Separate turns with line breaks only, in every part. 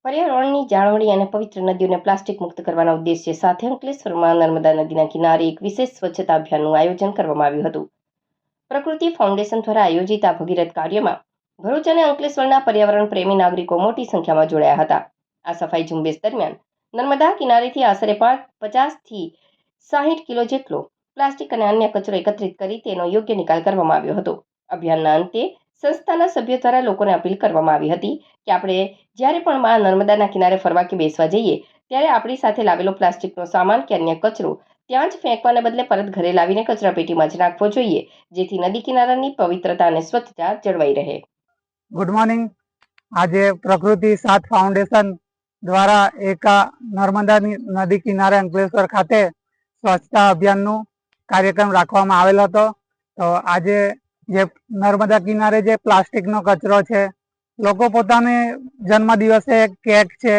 પર્યાવરણની જાળવણી અને પવિત્ર નદીઓને પ્લાસ્ટિક મુક્ત કરવાના ઉદ્દેશ્ય સાથે અંકલેશ્વરમાં નર્મદા નદીના કિનારે એક વિશેષ સ્વચ્છતા અભિયાનનું આયોજન કરવામાં આવ્યું હતું. પ્રકૃતિ ફાઉન્ડેશન દ્વારા આયોજિત આ ભગીરથ કાર્યમાં ભરૂચ અને અંકલેશ્વરના પર્યાવરણ પ્રેમી નાગરિકો મોટી સંખ્યામાં જોડાયા હતા. આ સફાઈ ઝુંબેશ દરમિયાન નર્મદા કિનારેથી આશરે 50 થી 60 કિલો જેટલો પ્લાસ્ટિક અને અન્ય કચરો એકત્રિત કરી તેનો યોગ્ય નિકાલ કરવામાં આવ્યો હતો. અભિયાનના અંતે સંસ્થાના સભ્યો દ્વારા લોકોને અપીલ કરવામાં આવી હતી કે આપણે જ્યારે પણ મા નર્મદાના કિનારે ફરવા કે બેસવા જઈએ ત્યારે આપણી સાથે લાવેલો પ્લાસ્ટિકનો સામાન કે અન્ય કચરો ત્યાં જ ફેંકવાને બદલે પરત ઘરે લાવીને કચરાપેટીમાં જ નાખવો જોઈએ, જેથી નદી કિનારાની પવિત્રતા અને સ્વચ્છતા જળવાઈ રહે.
Good morning. આજે પ્રકૃતિ સાથ ફાઉન્ડેશન દ્વારા એક નર્મદા નદી કિનારે અંકલેશ્વર ખાતે સ્વચ્છતા અભિયાનનો કાર્યક્રમ રાખવામાં આવેલ હતો. તો આજે જે નર્મદા કિનારે જે પ્લાસ્ટિકનો કચરો છે, લોકો પોતાને જન્મદિવસે કેક છે,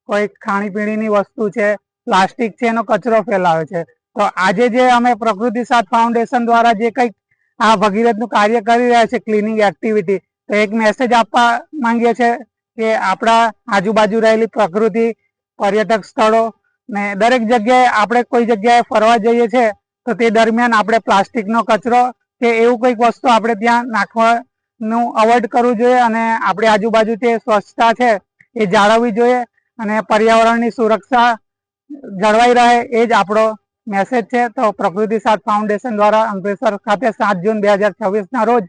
કોઈ ખાણીપીણીની વસ્તુ છે, પ્લાસ્ટિક છે, એનો કચરો ફેલાવે છે. તો આજે જે અમે પ્રકૃતિ સાથ ફાઉન્ડેશન દ્વારા જે કંઈક આ ભગીરથનું કાર્ય કરી રહ્યા છે, ક્લિનિંગ એક્ટિવિટી, તો એક મેસેજ આપવા માંગીએ છીએ કે આપણા આજુબાજુ રહેલી પ્રકૃતિ, પર્યટક સ્થળો ને દરેક જગ્યાએ આપણે કોઈ જગ્યાએ ફરવા જઈએ છીએ તો તે દરમિયાન આપણે પ્લાસ્ટિકનો કચરો કે એવું કંઈક વસ્તુ આપણે ત્યાં નાખવાનું અવોઇડ કરવું જોઈએ અને આપણી આજુબાજુ જે સ્વચ્છતા છે એ જાળવવી જોઈએ અને પર્યાવરણની સુરક્ષા જળવાઈ રહે એ જ આપણો મેસેજ છે. તો પ્રકૃતિ સાથ ફાઉન્ડેશન દ્વારા અંકલેશ્વર ખાતે 7 જૂન 2026ના રોજ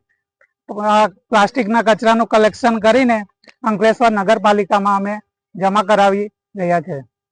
પ્લાસ્ટિકના કચરાનું કલેક્શન કરીને અંકલેશ્વર નગરપાલિકામાં અમે જમા કરાવી રહ્યા છે.